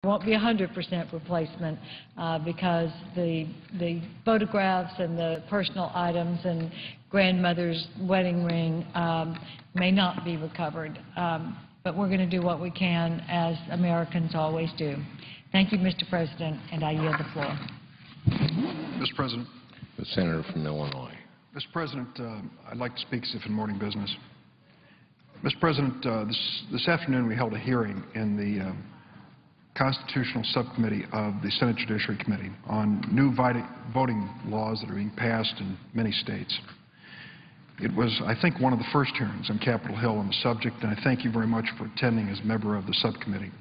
won't be 100% replacement because the photographs and the personal items and grandmother's wedding ring may not be recovered. But we're going to do what we can, as Americans always do. Thank you, Mr. President, and I yield the floor. Mr. President. The senator from Illinois. Mr. President, I'd like to speak as if in morning business. Mr. President, this afternoon we held a hearing in the Constitutional Subcommittee of the Senate Judiciary Committee on new voting laws that are being passed in many states. It was, I think, one of the first hearings on Capitol Hill on the subject, and I thank you very much for attending as a member of the subcommittee.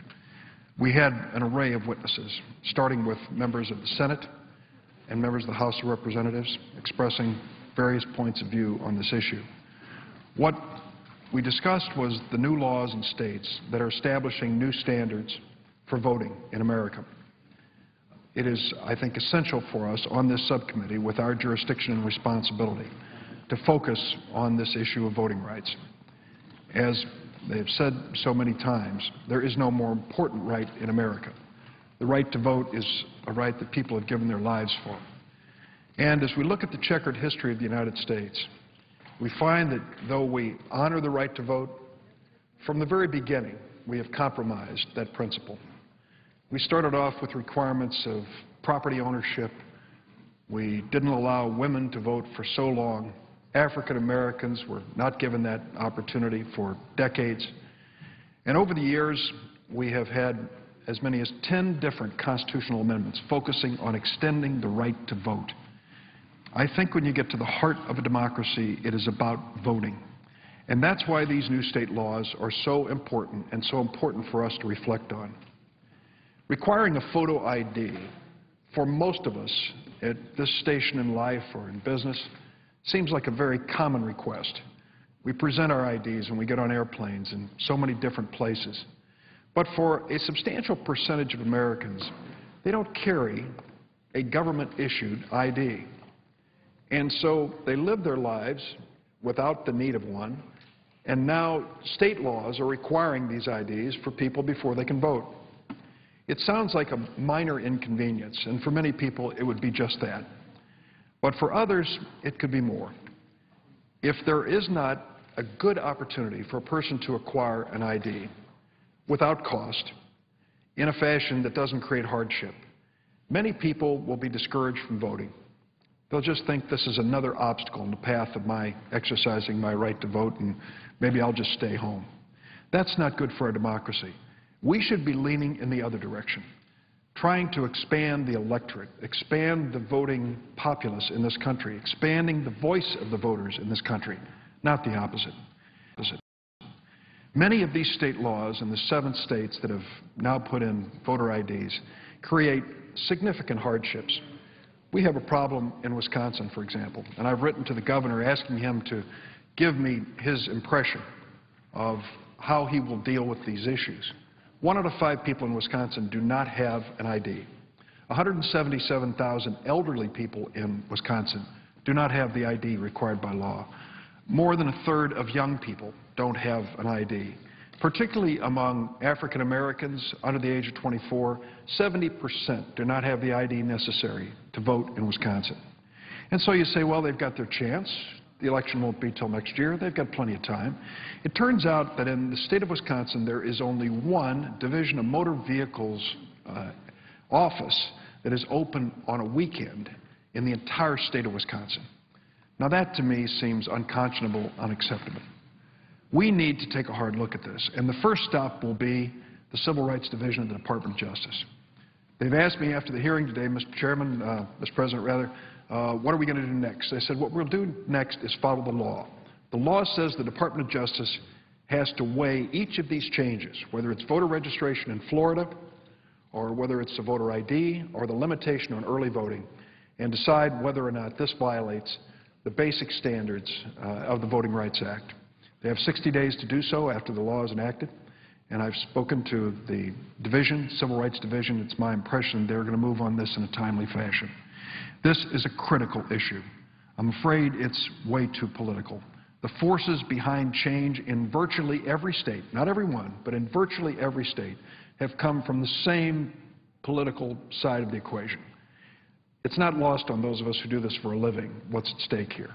We had an array of witnesses, starting with members of the Senate and members of the House of Representatives expressing various points of view on this issue. What we discussed was the new laws in states that are establishing new standards for voting in America. It is, I think, essential for us on this subcommittee, with our jurisdiction and responsibility, to focus on this issue of voting rights. As they have said so many times, there is no more important right in America. The right to vote is a right that people have given their lives for. And as we look at the checkered history of the United States, we find that though we honor the right to vote, from the very beginning we have compromised that principle. We started off with requirements of property ownership. We didn't allow women to vote for so long. African Americans were not given that opportunity for decades. And over the years, we have had as many as 10 different constitutional amendments focusing on extending the right to vote. I think when you get to the heart of a democracy, it is about voting. And that's why these new state laws are so important, and so important for us to reflect on. Requiring a photo ID for most of us at this station in life or in business seems like a very common request. We present our IDs when we get on airplanes in so many different places. But for a substantial percentage of Americans, they don't carry a government-issued ID. And so they live their lives without the need of one, and now state laws are requiring these IDs for people before they can vote. It sounds like a minor inconvenience, and for many people it would be just that. But for others, it could be more. If there is not a good opportunity for a person to acquire an ID without cost, in a fashion that doesn't create hardship, many people will be discouraged from voting. They'll just think this is another obstacle in the path of my exercising my right to vote, and maybe I'll just stay home. That's not good for our democracy. We should be leaning in the other direction, trying to expand the electorate, expand the voting populace in this country, expanding the voice of the voters in this country, not the opposite. Many of these state laws in the 7 states that have now put in voter IDs create significant hardships. We have a problem in Wisconsin, for example, and I've written to the governor asking him to give me his impression of how he will deal with these issues. 1 out of 5 people in Wisconsin do not have an ID. 177,000 elderly people in Wisconsin do not have the ID required by law. More than 1/3 of young people don't have an ID. Particularly among African Americans under the age of 24, 70% do not have the ID necessary to vote in Wisconsin. And so you say, well, they've got their chance. The election won't be till next year. They've got plenty of time. It turns out that in the state of Wisconsin, there is only one Division of Motor Vehicles office that is open on a weekend in the entire state of Wisconsin. Now that, to me, seems unconscionable, unacceptable. We need to take a hard look at this, and the first stop will be the Civil Rights Division of the Department of Justice. They've asked me after the hearing today, Mr. Chairman, Mr. President, rather, what are we going to do next? I said, what we'll do next is follow the law. The law says the Department of Justice has to weigh each of these changes, whether it's voter registration in Florida, or whether it's a voter ID, or the limitation on early voting, and decide whether or not this violates the basic standards of the Voting Rights Act. They have 60 days to do so after the law is enacted, and I've spoken to the division, Civil Rights Division. It's my impression they're going to move on this in a timely fashion. This is a critical issue. I'm afraid it's way too political. The forces behind change in virtually every state, not every one, but in virtually every state, have come from the same political side of the equation. It's not lost on those of us who do this for a living what's at stake here.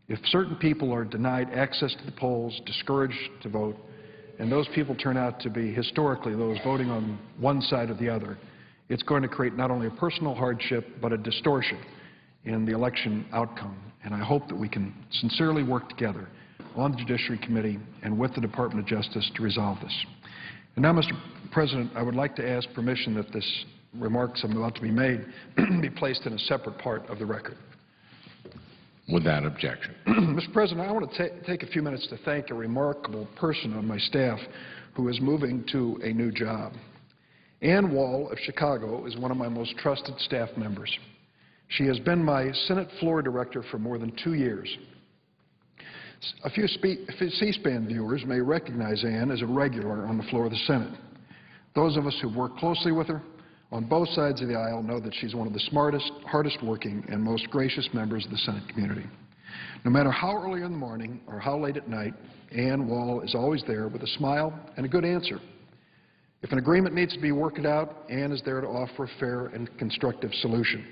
If certain people are denied access to the polls, discouraged to vote, and those people turn out to be historically those voting on one side or the other, it's going to create not only a personal hardship but a distortion in the election outcome. And I hope that we can sincerely work together on the Judiciary Committee and with the Department of Justice to resolve this. And now, Mr. President, I would like to ask permission that this remarks I'm about to be made be placed in a separate part of the record. Without objection. Mr. President, I want to take a few minutes to thank a remarkable person on my staff who is moving to a new job. Ann Wall of Chicago is one of my most trusted staff members. She has been my Senate floor director for more than 2 years. A few C-SPAN viewers may recognize Ann as a regular on the floor of the Senate. Those of us who work closely with her on both sides of the aisle know that she's one of the smartest, hardest working, and most gracious members of the Senate community. No matter how early in the morning or how late at night, Ann Wall is always there with a smile and a good answer. If an agreement needs to be worked out, Ann is there to offer a fair and constructive solution.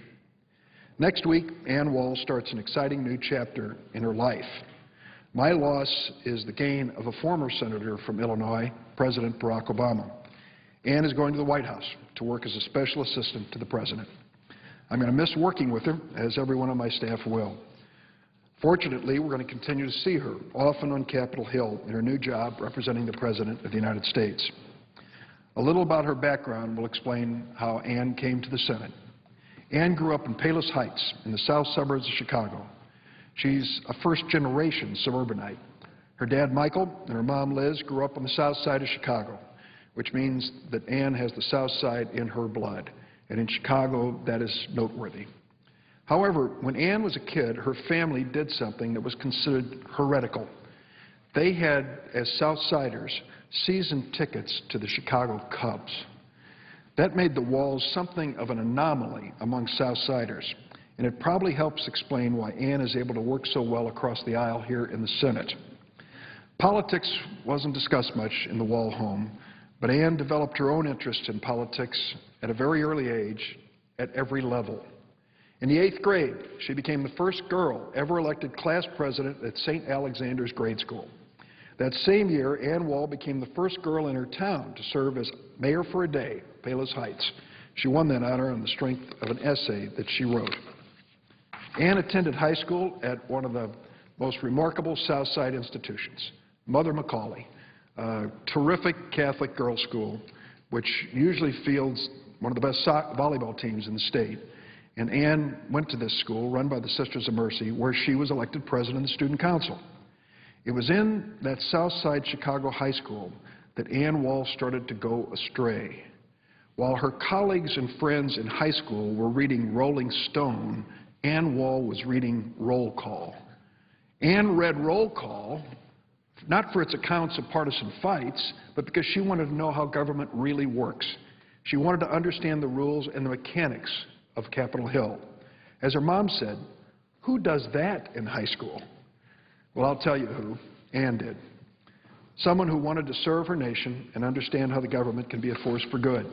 Next week, Ann Wall starts an exciting new chapter in her life. My loss is the gain of a former senator from Illinois, President Barack Obama. Ann is going to the White House to work as a special assistant to the President. I'm going to miss working with her, as everyone on my staff will. Fortunately, we're going to continue to see her, often on Capitol Hill, in her new job representing the President of the United States. A little about her background will explain how Ann came to the Senate. Ann grew up in Palos Heights in the south suburbs of Chicago. She's a first-generation suburbanite. Her dad, Michael, and her mom, Liz, grew up on the south side of Chicago, which means that Ann has the south side in her blood. And in Chicago, that is noteworthy. However, when Ann was a kid, her family did something that was considered heretical. They had, as Southsiders, season tickets to the Chicago Cubs. That made the Walls something of an anomaly among Southsiders, and it probably helps explain why Ann is able to work so well across the aisle here in the Senate. Politics wasn't discussed much in the Wall home, but Ann developed her own interest in politics at a very early age at every level. In the 8th grade, she became the first girl ever elected class president at St. Alexander's Grade School. That same year, Ann Wall became the first girl in her town to serve as mayor for a day, Palos Heights. She won that honor on the strength of an essay that she wrote. Ann attended high school at one of the most remarkable South Side institutions, Mother McCauley, a terrific Catholic girls' school, which usually fields one of the best volleyball teams in the state. And Ann went to this school, run by the Sisters of Mercy, where she was elected president of the student council. It was in that South Side Chicago high school that Ann Wall started to go astray. While her colleagues and friends in high school were reading Rolling Stone, Ann Wall was reading Roll Call. Ann read Roll Call not for its accounts of partisan fights, but because she wanted to know how government really works. She wanted to understand the rules and the mechanics of Capitol Hill. As her mom said, who does that in high school? Well, I'll tell you who. Ann did. Someone who wanted to serve her nation and understand how the government can be a force for good.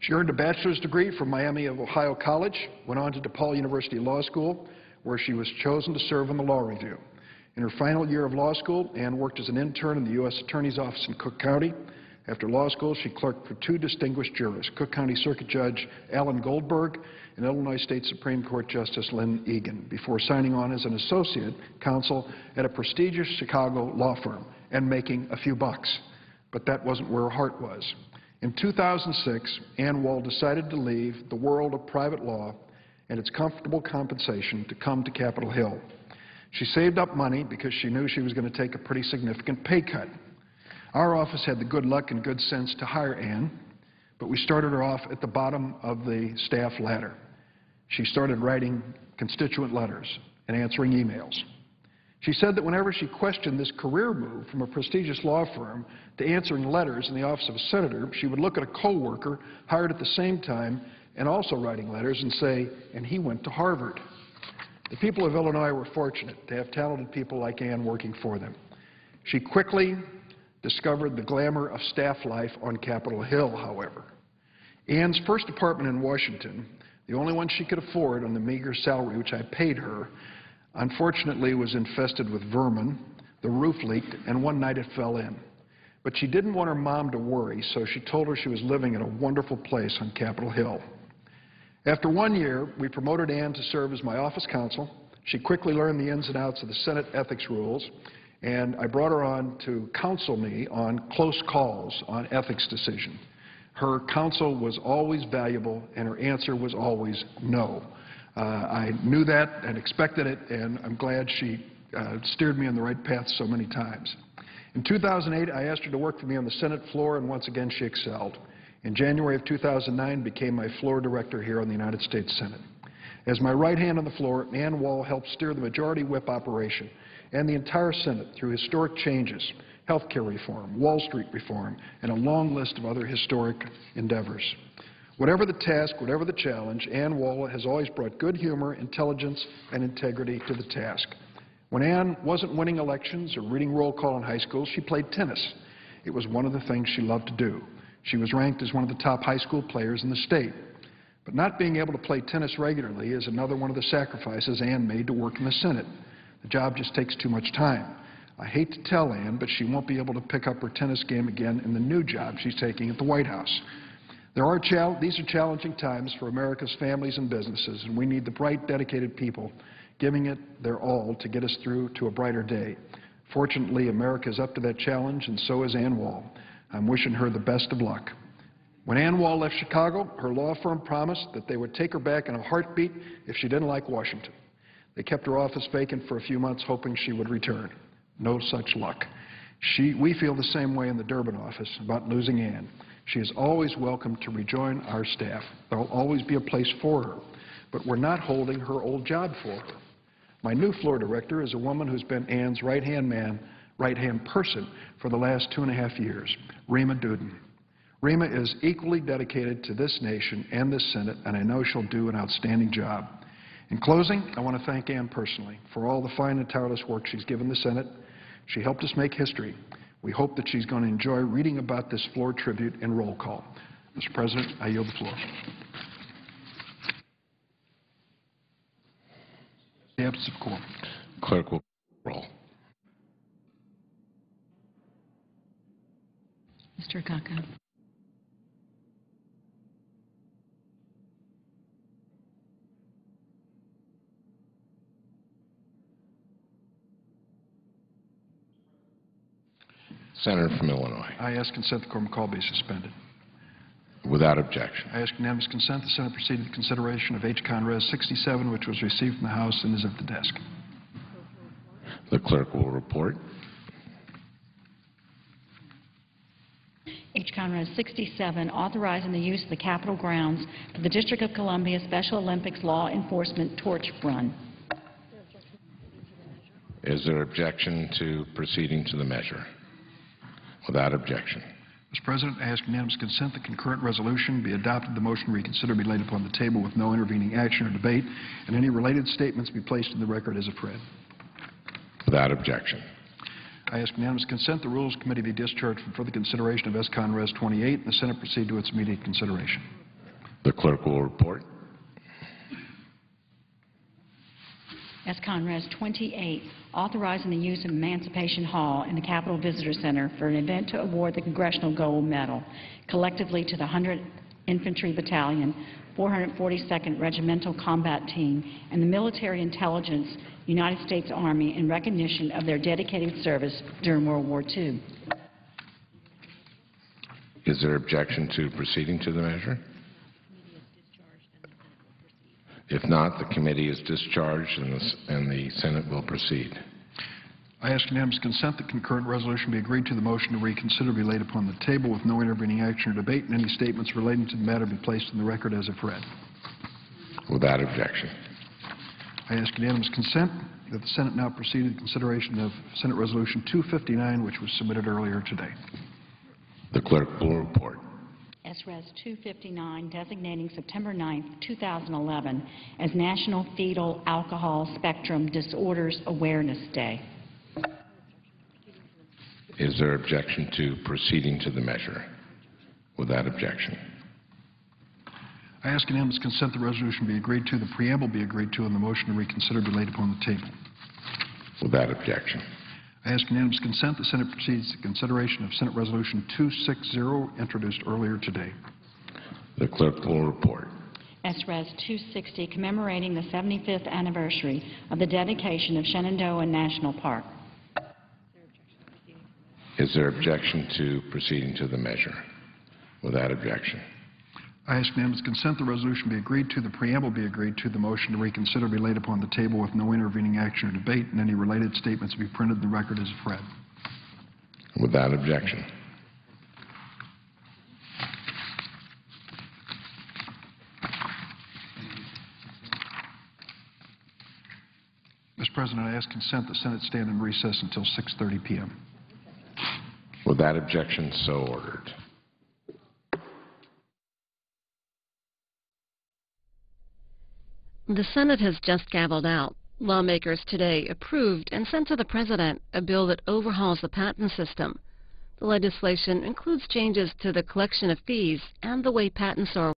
She earned a bachelor's degree from Miami of Ohio College, went on to DePaul University Law School, where she was chosen to serve on the Law Review. In her final year of law school, Ann worked as an intern in the U.S. Attorney's Office in Cook County. After law school, she clerked for 2 distinguished jurists, Cook County Circuit Judge Alan Goldberg and Illinois State Supreme Court Justice Lynn Egan, before signing on as an associate counsel at a prestigious Chicago law firm and making a few bucks. But that wasn't where her heart was. In 2006, Ann Wall decided to leave the world of private law and its comfortable compensation to come to Capitol Hill. She saved up money because she knew she was going to take a pretty significant pay cut. Our office had the good luck and good sense to hire Ann, but we started her off at the bottom of the staff ladder. She started writing constituent letters and answering emails. She said that whenever she questioned this career move from a prestigious law firm to answering letters in the office of a senator, she would look at a co-worker hired at the same time and also writing letters and say, and he went to Harvard. The people of Illinois were fortunate to have talented people like Ann working for them. She quickly discovered the glamour of staff life on Capitol Hill, however. Ann's first apartment in Washington, the only one she could afford on the meager salary which I paid her, unfortunately was infested with vermin, the roof leaked, and one night it fell in. But she didn't want her mom to worry, so she told her she was living in a wonderful place on Capitol Hill. After 1 year, we promoted Ann to serve as my office counsel. She quickly learned the ins and outs of the Senate ethics rules, and I brought her on to counsel me on close calls on ethics decisions. Her counsel was always valuable, and her answer was always no. I knew that and expected it, and I'm glad she steered me on the right path so many times. In 2008, I asked her to work for me on the Senate floor, and once again she excelled. In January of 2009, became my floor director here on the United States Senate. As my right hand on the floor, Ann Wall helped steer the Majority Whip operation and the entire Senate through historic changes, health care reform, Wall Street reform, and a long list of other historic endeavors. Whatever the task, whatever the challenge, Ann Wall has always brought good humor, intelligence, and integrity to the task. When Ann wasn't winning elections or reading roll call in high school, she played tennis. It was one of the things she loved to do. She was ranked as one of the top high school players in the state. But not being able to play tennis regularly is another one of the sacrifices Ann made to work in the Senate. The job just takes too much time. I hate to tell Ann, but she won't be able to pick up her tennis game again in the new job she's taking at the White House. These are challenging times for America's families and businesses, and we need the bright, dedicated people giving it their all to get us through to a brighter day. Fortunately, America is up to that challenge, and so is Ann Wall. I'm wishing her the best of luck. When Ann Wall left Chicago, her law firm promised that they would take her back in a heartbeat if she didn't like Washington. They kept her office vacant for a few months, hoping she would return. No such luck. We feel the same way in the Durban office about losing Ann. She is always welcome to rejoin our staff. There will always be a place for her, but we're not holding her old job for her. My new floor director is a woman who's been Ann's right-hand person for the last 2.5 years, Rima Duden. Rima is equally dedicated to this nation and this Senate, and I know she'll do an outstanding job. In closing, I want to thank Ann personally for all the fine and tireless work she's given the Senate. She helped us make history. We hope that she's going to enjoy reading about this floor tribute and roll call. Mr. President, I yield the floor. The absence of quorum. Clerk will roll. Mr. Akaka. Senator from Illinois. I ask consent the quorum call be suspended. Without objection. I ask unanimous consent the Senate proceed to the consideration of H. Con. Res. 67, which was received from the House and is at the desk. The clerk will report. H. Con. Res. 67, authorizing the use of the Capitol grounds for the District of Columbia Special Olympics Law Enforcement Torch Run. Is there objection to proceeding to the measure? Without objection. Mr. President, I ask unanimous consent the concurrent resolution be adopted, the motion to reconsider be laid upon the table with no intervening action or debate, and any related statements be placed in the record as if read. Without objection. I ask unanimous consent the Rules Committee be discharged from further consideration of S. Con. Res. 28 and the Senate proceed to its immediate consideration. The clerk will report. S. Con. Res. 28, authorizing the use of Emancipation Hall in the Capitol Visitor Center for an event to award the Congressional Gold Medal collectively to the 100th Infantry Battalion, 442nd Regimental Combat Team, and the Military Intelligence United States Army in recognition of their dedicated service during World War II. Is there objection to proceeding to the measure? If not, the committee is discharged and the Senate will proceed. I ask unanimous consent that concurrent resolution be agreed to, the motion to reconsider be laid upon the table with no intervening action or debate, and any statements relating to the matter be placed in the record as if read. Without objection. I ask unanimous consent that the Senate now proceed to the consideration of Senate Resolution 259, which was submitted earlier today. The clerk will report. S-Res. 259, designating September 9, 2011 as National Fetal Alcohol Spectrum Disorders Awareness Day. Is there objection to proceeding to the measure? Without objection. I ask unanimous consent the resolution be agreed to, the preamble be agreed to, and the motion to reconsider be laid upon the table. Without objection. I ask unanimous consent the Senate proceeds to consideration of Senate Resolution 260, introduced earlier today. The clerk will report. S-Res 260, commemorating the 75th anniversary of the dedication of Shenandoah National Park. Is there objection to proceeding to the measure? Without objection. I ask unanimous consent the resolution be agreed to, the preamble be agreed to, the motion to reconsider be laid upon the table with no intervening action or debate, and any related statements be printed in the record as read. Without objection. Mr. President, I ask consent the Senate stand in recess until 6:30 p.m. Without objection, so ordered. The Senate has just gavelled out. Lawmakers today approved and sent to the President a bill that overhauls the patent system. The legislation includes changes to the collection of fees and the way patents are